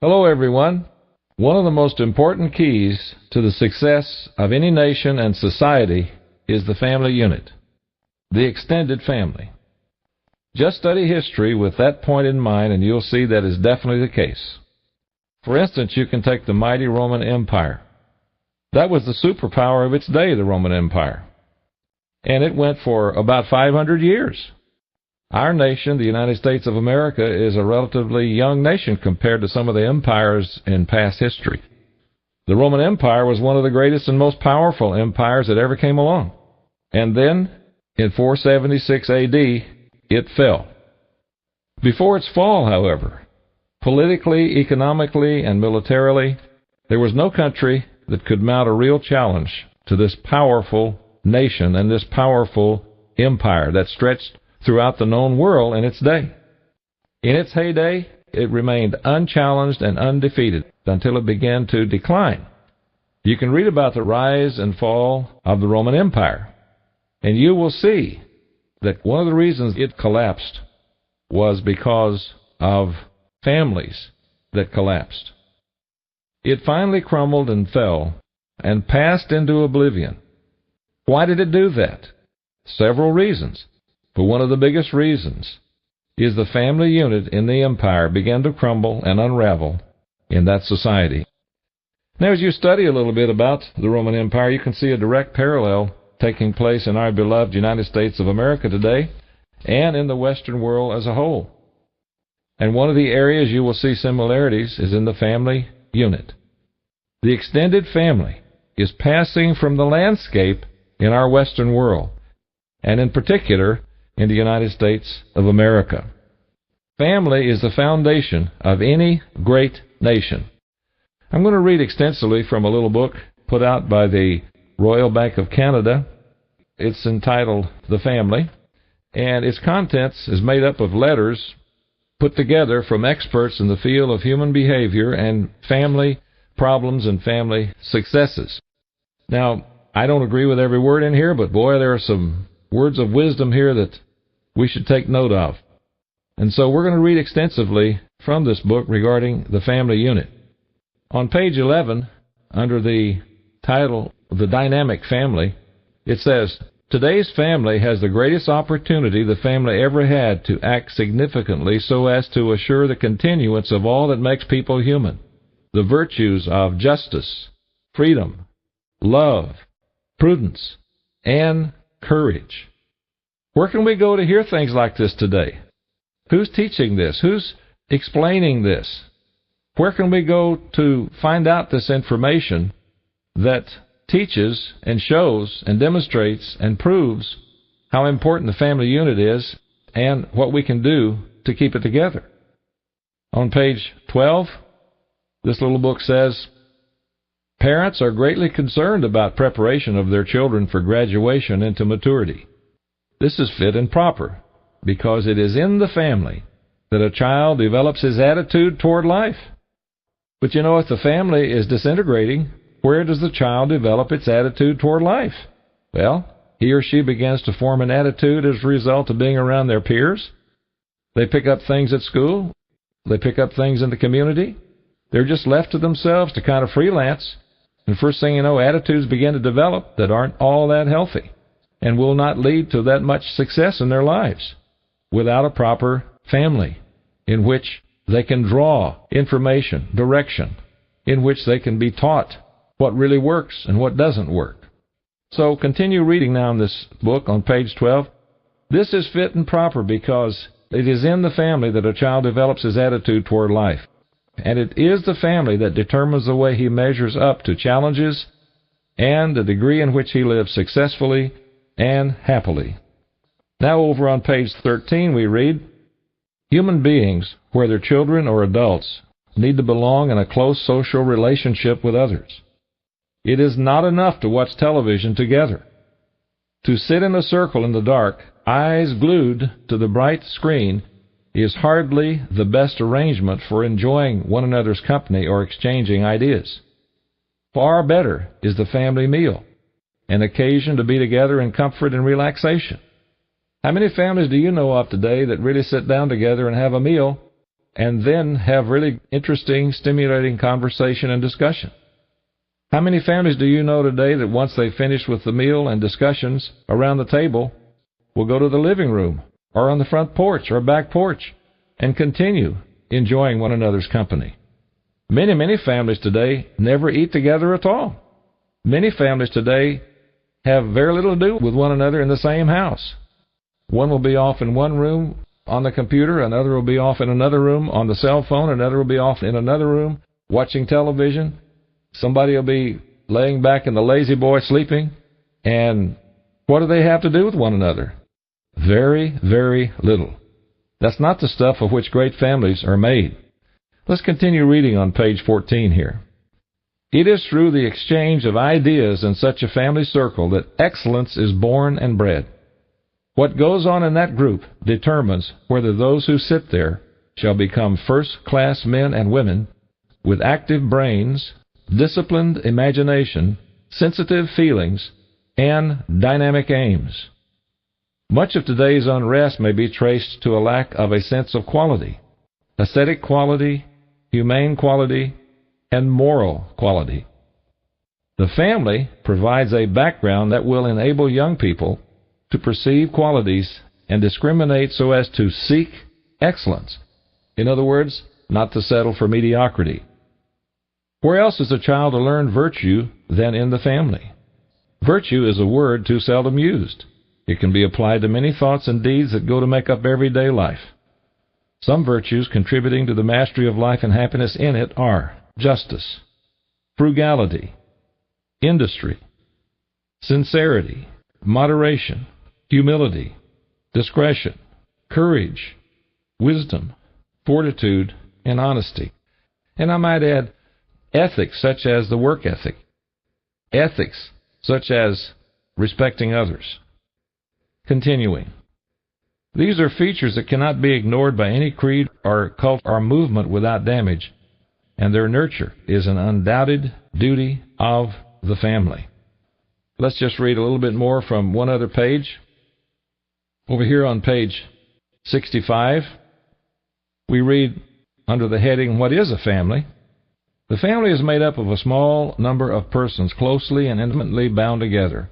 Hello, everyone. One of the most important keys to the success of any nation and society is the family unit, the extended family. Just study history with that point in mind, and you'll see that is definitely the case. For instance, you can take the mighty Roman Empire. That was the superpower of its day, the Roman Empire. And it went for about 500 years. Our nation, the United States of America, is a relatively young nation compared to some of the empires in past history. The Roman Empire was one of the greatest and most powerful empires that ever came along. And then, in 476 A.D., it fell. Before its fall, however, politically, economically, and militarily, there was no country that could mount a real challenge to this powerful nation and this powerful empire that stretched throughout the known world in its day. In its heyday, it remained unchallenged and undefeated until it began to decline. You can read about the rise and fall of the Roman Empire, and you will see that one of the reasons it collapsed was because of families that collapsed. It finally crumbled and fell and passed into oblivion. Why did it do that? Several reasons. But one of the biggest reasons is the family unit in the empire began to crumble and unravel in that society. Now, as you study a little bit about the Roman Empire, you can see a direct parallel taking place in our beloved United States of America today and in the Western world as a whole. And one of the areas you will see similarities is in the family unit. The extended family is passing from the landscape in our Western world, and in particular, in the United States of America. Family is the foundation of any great nation. I'm going to read extensively from a little book put out by the Royal Bank of Canada. It's entitled The Family, and its contents is made up of letters put together from experts in the field of human behavior and family problems and family successes. Now, I don't agree with every word in here, but boy, there are some words of wisdom here that we should take note of. And so we're going to read extensively from this book regarding the family unit. On page 11, under the title, The Dynamic Family, it says, "Today's family has the greatest opportunity the family ever had to act significantly so as to assure the continuance of all that makes people human, the virtues of justice, freedom, love, prudence, and courage." Where can we go to hear things like this today? Who's teaching this? Who's explaining this? Where can we go to find out this information that teaches and shows and demonstrates and proves how important the family unit is and what we can do to keep it together? On page 12, this little book says, "Parents are greatly concerned about preparation of their children for graduation into maturity. This is fit and proper, because it is in the family that a child develops his attitude toward life." But you know, if the family is disintegrating, where does the child develop its attitude toward life? Well, he or she begins to form an attitude as a result of being around their peers. They pick up things at school. They pick up things in the community. They're just left to themselves to kind of freelance. And first thing you know, attitudes begin to develop that aren't all that healthy and will not lead to that much success in their lives without a proper family in which they can draw information, direction, in which they can be taught what really works and what doesn't work. So continue reading now in this book on page 12. This is fit and proper because it is in the family that a child develops his attitude toward life. And it is the family that determines the way he measures up to challenges and the degree in which he lives successfully and happily. Now over on page 13 we read, "Human beings, whether children or adults, need to belong in a close social relationship with others. It is not enough to watch television together. To sit in a circle in the dark, eyes glued to the bright screen, is hardly the best arrangement for enjoying one another's company or exchanging ideas. Far better is the family meal, an occasion to be together in comfort and relaxation. How many families do you know of today that really sit down together and have a meal and then have really interesting, stimulating conversation and discussion. How many families do you know today that once they finish with the meal and discussions around the table will go to the living room or on the front porch or back porch and continue enjoying one another's company? Many families today never eat together at all. Many families today have very little to do with one another in the same house. One will be off in one room on the computer, another will be off in another room on the cell phone, another will be off in another room watching television. Somebody will be laying back in the lazy boy sleeping. And what do they have to do with one another? Very, very little. That's not the stuff of which great families are made. Let's continue reading on page 14 here. It is through the exchange of ideas in such a family circle that excellence is born and bred. What goes on in that group determines whether those who sit there shall become first-class men and women with active brains, disciplined imagination, sensitive feelings, and dynamic aims. Much of today's unrest may be traced to a lack of a sense of quality, aesthetic quality, humane quality, and moral quality. The family provides a background that will enable young people to perceive qualities and discriminate so as to seek excellence. In other words, not to settle for mediocrity. Where else is a child to learn virtue than in the family? Virtue is a word too seldom used. It can be applied to many thoughts and deeds that go to make up everyday life. Some virtues contributing to the mastery of life and happiness in it are justice, frugality, industry, sincerity, moderation, humility, discretion, courage, wisdom, fortitude, and honesty. And I might add, ethics such as the work ethic, ethics such as respecting others. Continuing. These are features that cannot be ignored by any creed or cult or movement without damage, and their nurture is an undoubted duty of the family. Let's just read a little bit more from one other page. Over here on page 65, we read under the heading, What is a family? The family is made up of a small number of persons closely and intimately bound together.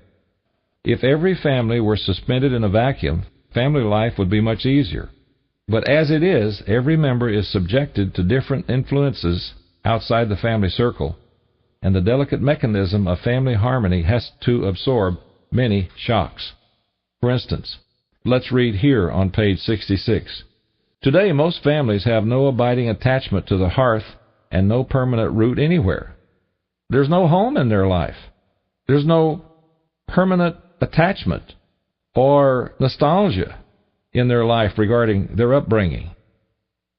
If every family were suspended in a vacuum, family life would be much easier. But as it is, every member is subjected to different influences outside the family circle, and the delicate mechanism of family harmony has to absorb many shocks. For instance, let's read here on page 66. Today, most families have no abiding attachment to the hearth and no permanent root anywhere. There's no home in their life. There's no permanent attachment or nostalgia in their life regarding their upbringing.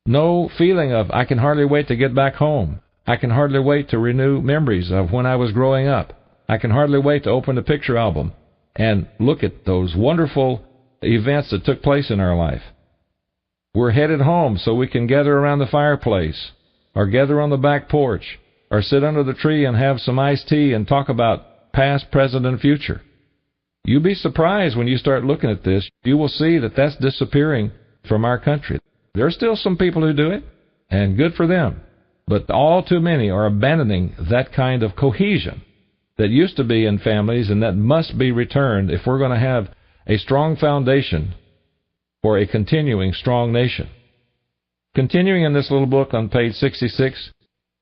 No feeling of, I can hardly wait to get back home. I can hardly wait to renew memories of when I was growing up. I can hardly wait to open the picture album and look at those wonderful events that took place in our life. We're headed home so we can gather around the fireplace, or gather on the back porch, or sit under the tree and have some iced tea and talk about past, present, and future. You'll be surprised when you start looking at this. You will see that that's disappearing from our country. There are still some people who do it, and good for them. But all too many are abandoning that kind of cohesion that used to be in families and that must be returned if we're going to have a strong foundation for a continuing strong nation. Continuing in this little book on page 66,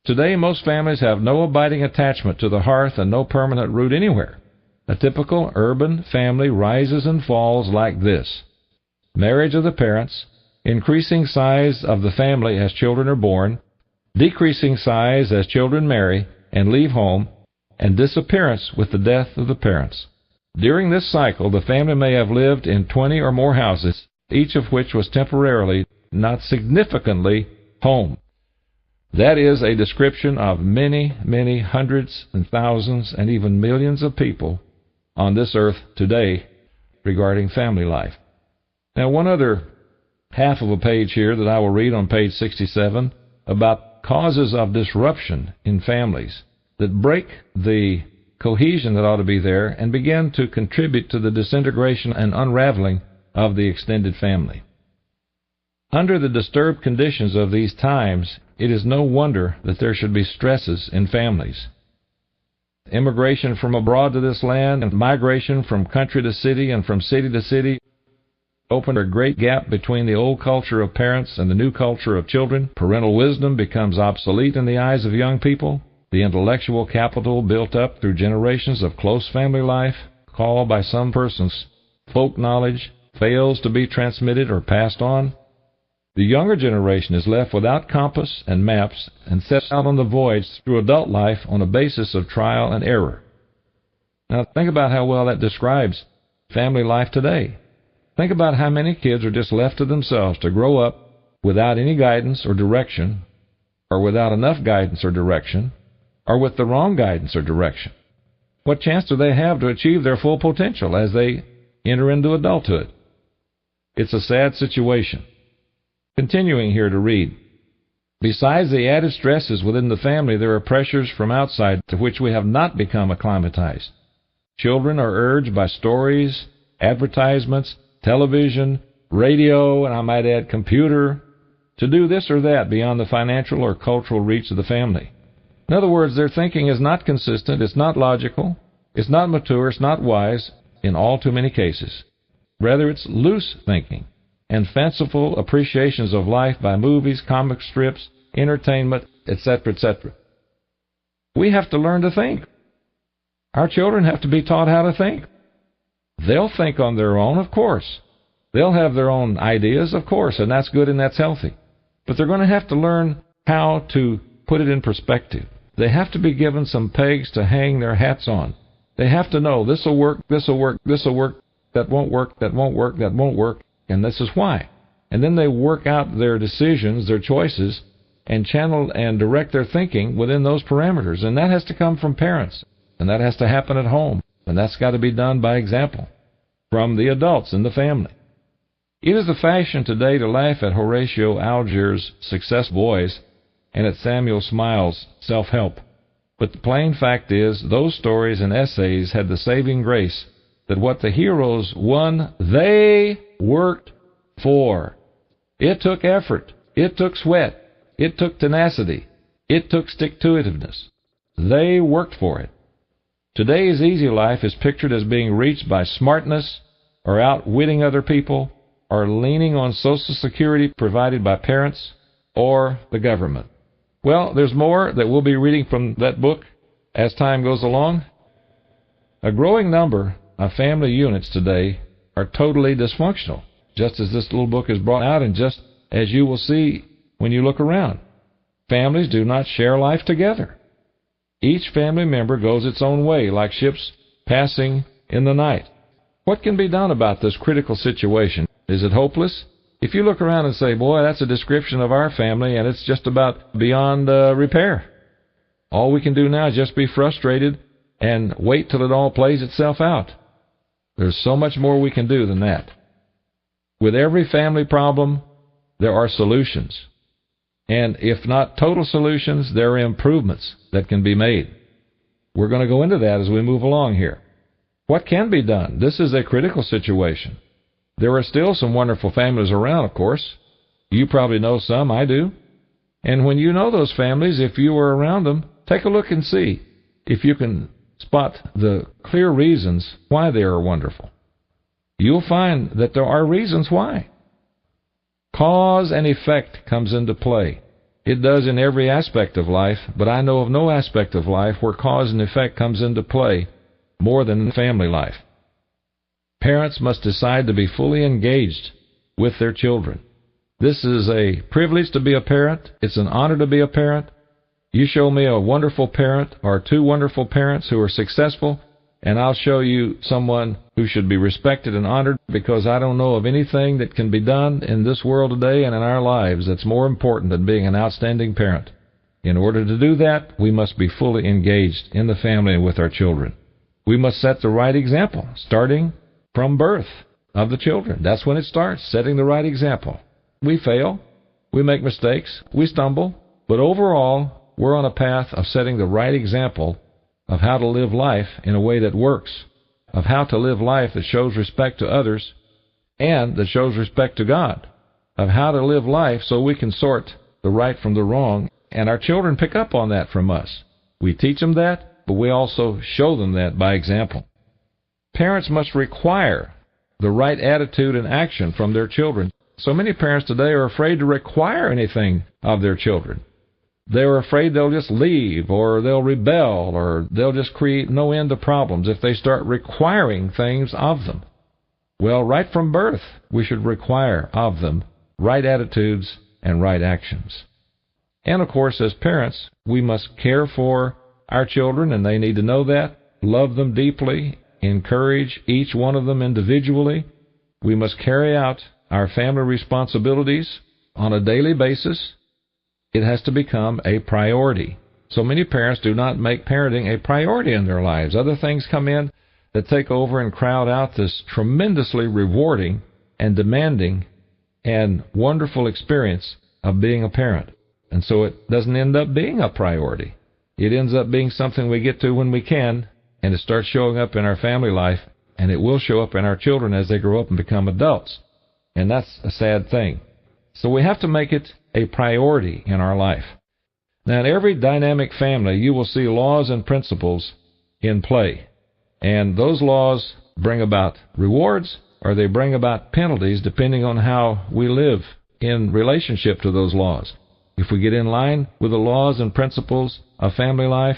today most families have no abiding attachment to the hearth and no permanent root anywhere. A typical urban family rises and falls like this. Marriage of the parents, increasing size of the family as children are born, decreasing size as children marry and leave home, and disappearance with the death of the parents. During this cycle, the family may have lived in 20 or more houses, each of which was temporarily, not significantly, home. That is a description of many, many hundreds and thousands and even millions of people on this earth today regarding family life. Now, one other half of a page here that I will read on page 67 about causes of disruption in families that break the cohesion that ought to be there and begin to contribute to the disintegration and unraveling of the extended family. Under the disturbed conditions of these times, it is no wonder that there should be stresses in families. Immigration from abroad to this land and migration from country to city and from city to city opened a great gap between the old culture of parents and the new culture of children. Parental wisdom becomes obsolete in the eyes of young people. The intellectual capital built up through generations of close family life, called by some persons folk knowledge, fails to be transmitted or passed on. The younger generation is left without compass and maps and sets out on the voyage through adult life on a basis of trial and error. Now think about how well that describes family life today. Think about how many kids are just left to themselves to grow up without any guidance or direction, or without enough guidance or direction, or with the wrong guidance or direction. What chance do they have to achieve their full potential as they enter into adulthood? It's a sad situation. Continuing here to read. Besides the added stresses within the family, there are pressures from outside to which we have not become acclimatized. Children are urged by stories, advertisements, television, radio, and I might add computer, to do this or that beyond the financial or cultural reach of the family. In other words, their thinking is not consistent, it's not logical, it's not mature, it's not wise in all too many cases. Rather, it's loose thinking and fanciful appreciations of life by movies, comic strips, entertainment, etc., etc. We have to learn to think. Our children have to be taught how to think. They'll think on their own, of course. They'll have their own ideas, of course, and that's good and that's healthy. But they're going to have to learn how to put it in perspective. They have to be given some pegs to hang their hats on. They have to know this will work, this will work, this will work, that won't work, that won't work, that won't work, and this is why. And then they work out their decisions, their choices, and channel and direct their thinking within those parameters. And that has to come from parents, and that has to happen at home, and that's got to be done by example from the adults in the family. It is the fashion today to laugh at Horatio Alger's Success Boys and at Samuel Smiles' Self-Help. But the plain fact is, those stories and essays had the saving grace that what the heroes won, they worked for. It took effort. It took sweat. It took tenacity. It took stick-to-itiveness. They worked for it. Today's easy life is pictured as being reached by smartness or outwitting other people or leaning on Social Security provided by parents or the government. Well, there's more that we'll be reading from that book as time goes along. A growing number of family units today are totally dysfunctional, just as this little book is brought out and just as you will see when you look around. Families do not share life together. Each family member goes its own way, like ships passing in the night. What can be done about this critical situation? Is it hopeless? If you look around and say, boy, that's a description of our family, and it's just about beyond repair. All we can do now is just be frustrated and wait till it all plays itself out. There's so much more we can do than that. With every family problem, there are solutions. And if not total solutions, there are improvements that can be made. We're going to go into that as we move along here. What can be done? This is a critical situation. There are still some wonderful families around, of course. You probably know some, I do. And when you know those families, if you are around them, take a look and see if you can spot the clear reasons why they are wonderful. You'll find that there are reasons why. Cause and effect comes into play. It does in every aspect of life, but I know of no aspect of life where cause and effect comes into play more than in family life. Parents must decide to be fully engaged with their children. This is a privilege to be a parent. It's an honor to be a parent. You show me a wonderful parent or two wonderful parents who are successful, and I'll show you someone who should be respected and honored, because I don't know of anything that can be done in this world today and in our lives that's more important than being an outstanding parent. In order to do that, we must be fully engaged in the family and with our children. We must set the right example, starting from birth of the children. That's when it starts, setting the right example. We fail, we make mistakes, we stumble, but overall, we're on a path of setting the right example of how to live life in a way that works, of how to live life that shows respect to others and that shows respect to God. of how to live life so we can sort the right from the wrong, and our children pick up on that from us. We teach them that, but we also show them that by example. Parents must require the right attitude and action from their children. So many parents today are afraid to require anything of their children. They're afraid they'll just leave, or they'll rebel, or they'll just create no end of problems if they start requiring things of them. Well, right from birth, we should require of them right attitudes and right actions. And of course, as parents, we must care for our children, and they need to know that, love them deeply, encourage each one of them individually. We must carry out our family responsibilities on a daily basis. It has to become a priority. So many parents do not make parenting a priority in their lives. Other things come in that take over and crowd out this tremendously rewarding and demanding and wonderful experience of being a parent. And so it doesn't end up being a priority. It ends up being something we get to when we can, and it starts showing up in our family life, and it will show up in our children as they grow up and become adults. And that's a sad thing. So we have to make it a priority in our life. Now, in every dynamic family, you will see laws and principles in play. And those laws bring about rewards, or they bring about penalties, depending on how we live in relationship to those laws. If we get in line with the laws and principles of family life,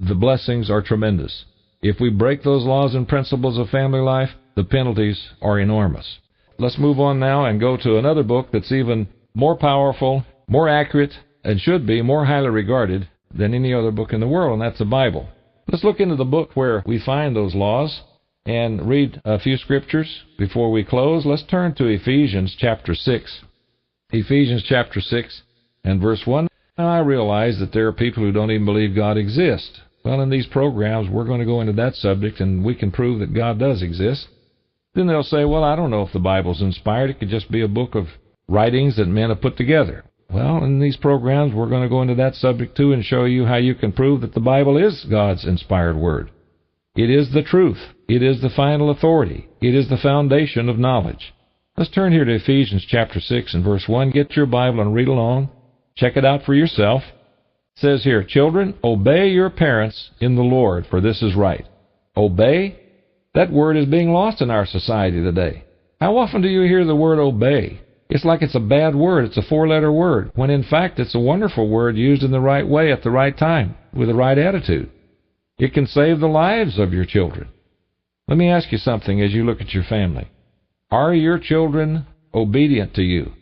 the blessings are tremendous. If we break those laws and principles of family life, the penalties are enormous. Let's move on now and go to another book that's even more powerful, more accurate, and should be more highly regarded than any other book in the world, and that's the Bible. Let's look into the book where we find those laws and read a few scriptures before we close. Let's turn to Ephesians chapter 6. Ephesians chapter 6 and verse 1. Now, I realize that there are people who don't even believe God exists. Well, in these programs, we're going to go into that subject, and we can prove that God does exist. Then they'll say, well, I don't know if the Bible's inspired. It could just be a book of writings that men have put together. Well, in these programs, we're going to go into that subject too and show you how you can prove that the Bible is God's inspired word. It is the truth. It is the final authority. It is the foundation of knowledge. Let's turn here to Ephesians chapter 6 and verse 1. Get your Bible and read along. Check it out for yourself. It says here, children, obey your parents in the Lord, for this is right. Obey? That word is being lost in our society today. How often do you hear the word obey? It's like it's a bad word. It's a four-letter word, when in fact it's a wonderful word used in the right way at the right time with the right attitude. It can save the lives of your children. Let me ask you something as you look at your family. Are your children obedient to you?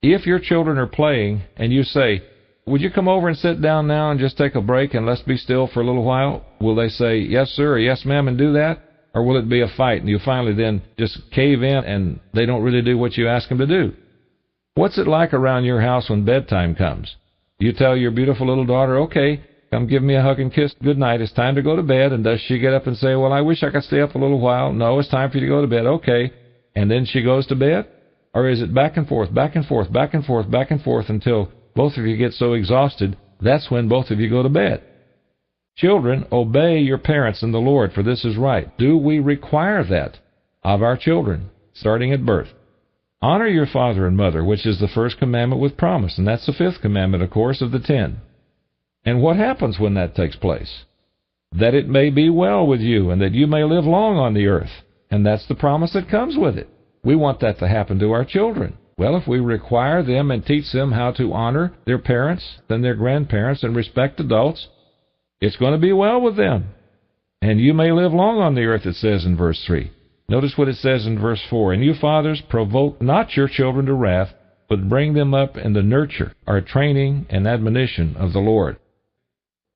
If your children are playing and you say, would you come over and sit down now and just take a break and let's be still for a little while? Will they say, yes, sir, or yes, ma'am, and do that? Or will it be a fight and you finally then just cave in and they don't really do what you ask them to do? What's it like around your house when bedtime comes? You tell your beautiful little daughter, okay, come give me a hug and kiss. Good night. It's time to go to bed. And does she get up and say, well, I wish I could stay up a little while? No, it's time for you to go to bed. Okay. And then she goes to bed? Or is it back and forth, back and forth, back and forth, back and forth until both of you get so exhausted, that's when both of you go to bed? Children, obey your parents in the Lord, for this is right. Do we require that of our children, starting at birth? Honor your father and mother, which is the first commandment with promise, and that's the fifth commandment, of course, of the 10. And what happens when that takes place? That it may be well with you, and that you may live long on the earth. And that's the promise that comes with it. We want that to happen to our children. Well, if we require them and teach them how to honor their parents and their grandparents and respect adults, it's going to be well with them. And you may live long on the earth, it says in verse 3. Notice what it says in verse 4. And you fathers, provoke not your children to wrath, but bring them up in the nurture, or training and admonition of the Lord.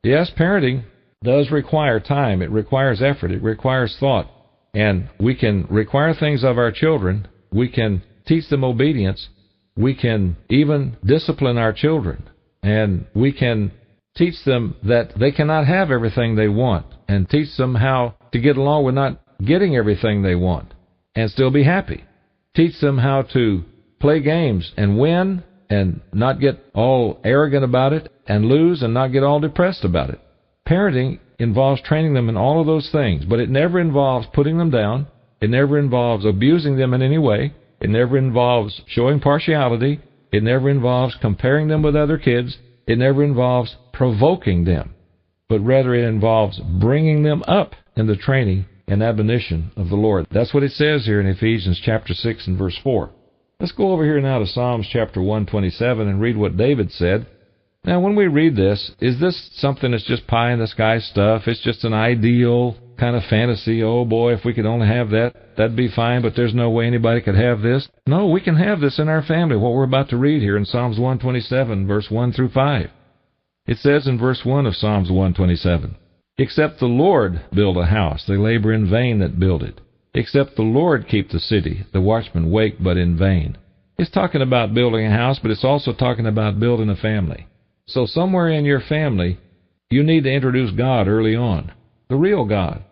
Yes, parenting does require time. It requires effort. It requires thought. And we can require things of our children. We can teach them obedience. We can even discipline our children. And we can teach them that they cannot have everything they want, and teach them how to get along with not getting everything they want and still be happy. Teach them how to play games and win and not get all arrogant about it, and lose and not get all depressed about it. Parenting involves training them in all of those things, but it never involves putting them down. It never involves abusing them in any way. It never involves showing partiality. It never involves comparing them with other kids. It never involves provoking them, but rather it involves bringing them up in the training and admonition of the Lord. That's what it says here in Ephesians chapter 6 and verse 4. Let's go over here now to Psalms chapter 127 and read what David said. Now, when we read this, is this something that's just pie-in-the-sky stuff? It's just an ideal kind of fantasy. Oh, boy, if we could only have that, that'd be fine, but there's no way anybody could have this. No, we can have this in our family, what we're about to read here in Psalms 127, verse 1 through 5. It says in verse 1 of Psalms 127, "Except the Lord build a house, they labor in vain that build it. Except the Lord keep the city, the watchmen wake but in vain." It's talking about building a house, but it's also talking about building a family. So somewhere in your family, you need to introduce God early on, the real God.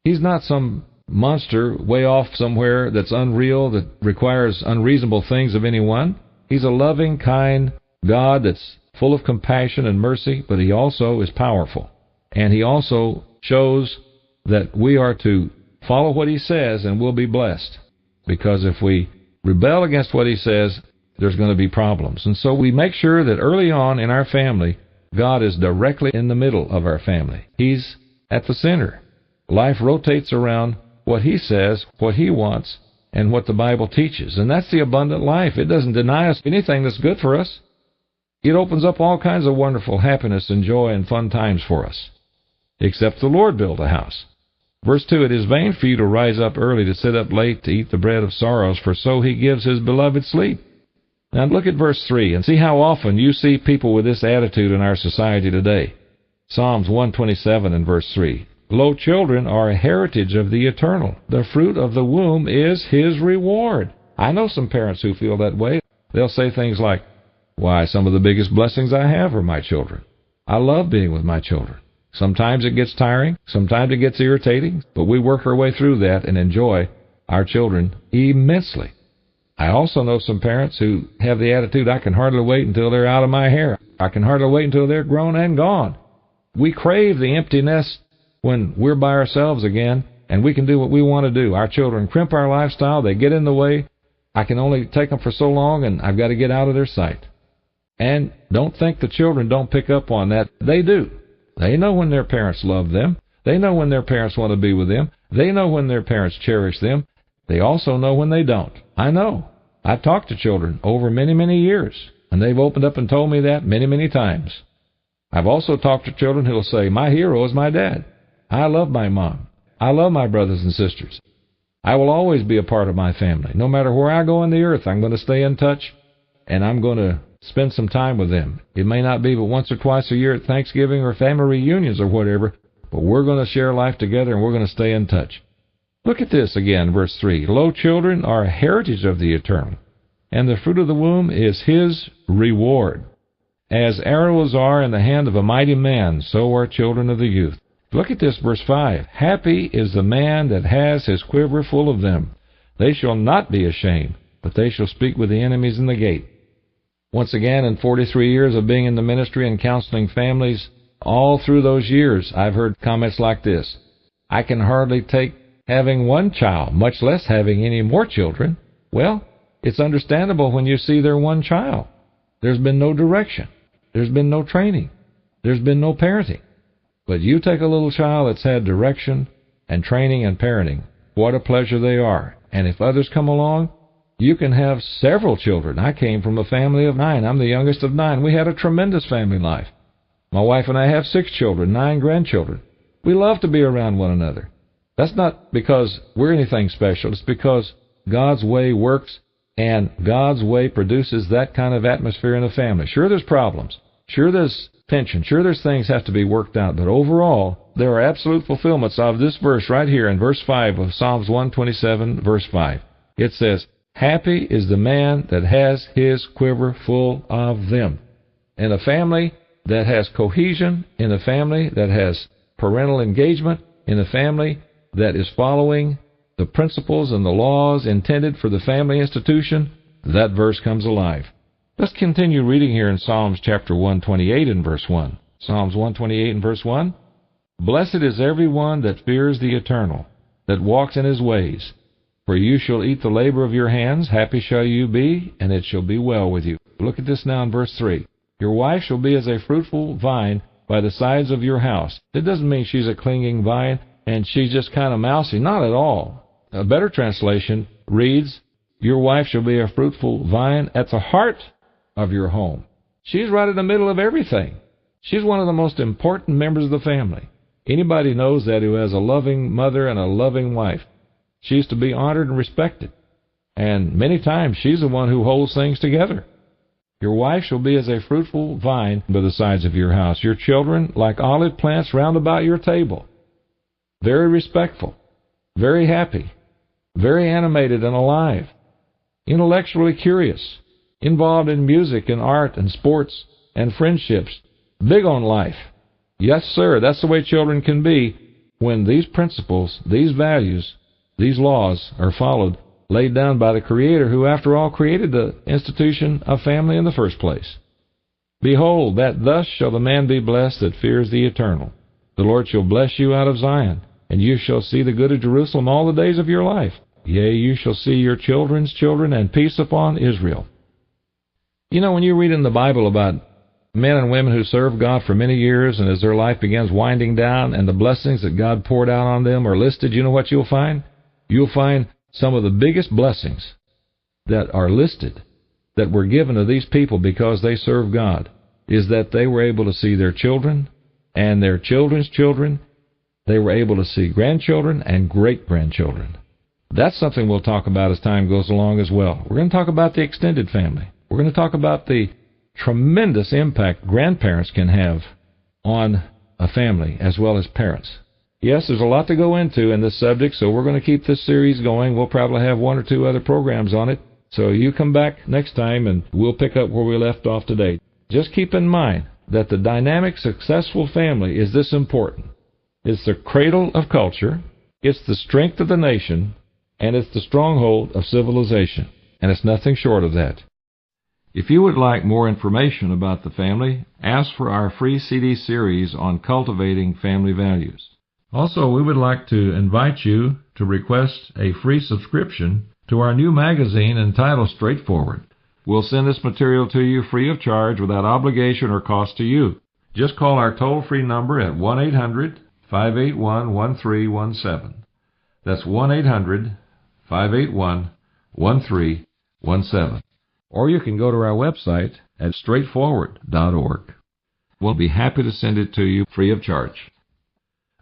He's not some monster way off somewhere that's unreal, that requires unreasonable things of anyone. He's a loving, kind God that's full of compassion and mercy, but he also is powerful. And he also shows that we are to follow what he says and we'll be blessed. Because if we rebel against what he says, there's going to be problems. And so we make sure that early on in our family, God is directly in the middle of our family. He's at the center. Life rotates around what he says, what he wants, and what the Bible teaches. And that's the abundant life. It doesn't deny us anything that's good for us. It opens up all kinds of wonderful happiness and joy and fun times for us. Except the Lord build a house. Verse 2, "It is vain for you to rise up early, to sit up late, to eat the bread of sorrows, for so he gives his beloved sleep." Now look at verse 3 and see how often you see people with this attitude in our society today. Psalms 127 and verse 3. "Lo, children are a heritage of the eternal. The fruit of the womb is his reward." I know some parents who feel that way. They'll say things like, "Why, some of the biggest blessings I have are my children. I love being with my children. Sometimes it gets tiring, sometimes it gets irritating, but we work our way through that and enjoy our children immensely." I also know some parents who have the attitude, "I can hardly wait until they're out of my hair. I can hardly wait until they're grown and gone." We crave the empty nest when we're by ourselves again, and we can do what we want to do. Our children crimp our lifestyle. They get in the way. I can only take them for so long, and I've got to get out of their sight. And don't think the children don't pick up on that. They do. They know when their parents love them. They know when their parents want to be with them. They know when their parents cherish them. They also know when they don't. I know. I've talked to children over many, many years, and they've opened up and told me that many, many times. I've also talked to children who will say, "My hero is my dad. I love my mom. I love my brothers and sisters. I will always be a part of my family. No matter where I go on the earth, I'm going to stay in touch, and I'm going to spend some time with them. It may not be but once or twice a year at Thanksgiving or family reunions or whatever, but we're going to share life together and we're going to stay in touch." Look at this again, verse 3. "Lo, children are a heritage of the eternal, and the fruit of the womb is his reward. As arrows are in the hand of a mighty man, so are children of the youth." Look at this, verse 5. "Happy is the man that has his quiver full of them. They shall not be ashamed, but they shall speak with the enemies in the gate." Once again, in 43 years of being in the ministry and counseling families, all through those years, I've heard comments like this: "I can hardly take having one child, much less having any more children." Well, it's understandable when you see their one child. There's been no direction. There's been no training. There's been no parenting. But you take a little child that's had direction and training and parenting, what a pleasure they are. And if others come along, you can have several children. I came from a family of 9. I'm the youngest of 9. We had a tremendous family life. My wife and I have 6 children, 9 grandchildren. We love to be around one another. That's not because we're anything special. It's because God's way works, and God's way produces that kind of atmosphere in a family. Sure, there's problems. Sure, there's tension. Sure, there's things have to be worked out. But overall, there are absolute fulfillments of this verse right here in verse 5 of Psalms 127, verse 5. It says, "Happy is the man that has his quiver full of them." In a family that has cohesion, in a family that has parental engagement, in a family that is following the principles and the laws intended for the family institution, that verse comes alive. Let's continue reading here in Psalms chapter 128 and verse 1. Psalms 128 and verse 1. "Blessed is everyone that fears the Eternal, that walks in his ways. For you shall eat the labor of your hands, happy shall you be, and it shall be well with you. Look at this now in verse 3. Your wife shall be as a fruitful vine by the sides of your house. It doesn't mean she's a clinging vine and she's just kind of mousy. Not at all. A better translation reads, your wife shall be a fruitful vine at the heart of your home. She's right in the middle of everything. She's one of the most important members of the family. Anybody knows that who has a loving mother and a loving wife. She's to be honored and respected. And many times she's the one who holds things together. Your wife shall be as a fruitful vine by the sides of your house. Your children like olive plants round about your table. Very respectful, very happy, very animated and alive, intellectually curious, involved in music and art and sports and friendships, big on life. Yes, sir, that's the way children can be when these principles, these values, these laws are followed, laid down by the Creator, who after all created the institution of family in the first place. Behold, that thus shall the man be blessed that fears the Eternal. The Lord shall bless you out of Zion, and you shall see the good of Jerusalem all the days of your life. Yea, you shall see your children's children, and peace upon Israel. You know, when you read in the Bible about men and women who served God for many years, and as their life begins winding down, and the blessings that God poured out on them are listed, you know what you'll find? You'll find some of the biggest blessings that are listed, that were given to these people because they served God, is that they were able to see their children and their children's children. They were able to see grandchildren and great-grandchildren. That's something we'll talk about as time goes along as well. We're going to talk about the extended family. We're going to talk about the tremendous impact grandparents can have on a family as well as parents. Yes, there's a lot to go into in this subject, so we're going to keep this series going. We'll probably have one or two other programs on it. So you come back next time and we'll pick up where we left off today. Just keep in mind that the dynamic, successful family is this important. It's the cradle of culture, it's the strength of the nation, and it's the stronghold of civilization. And it's nothing short of that. If you would like more information about the family, ask for our free CD series on cultivating family values. Also, we would like to invite you to request a free subscription to our new magazine entitled Straightforward. We'll send this material to you free of charge without obligation or cost to you. Just call our toll-free number at 1-800-581-1317. That's 1-800-581-1317. Or you can go to our website at straightforward.org. We'll be happy to send it to you free of charge.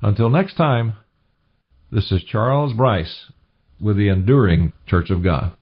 Until next time, this is Charles Bryce with the Enduring Church of God.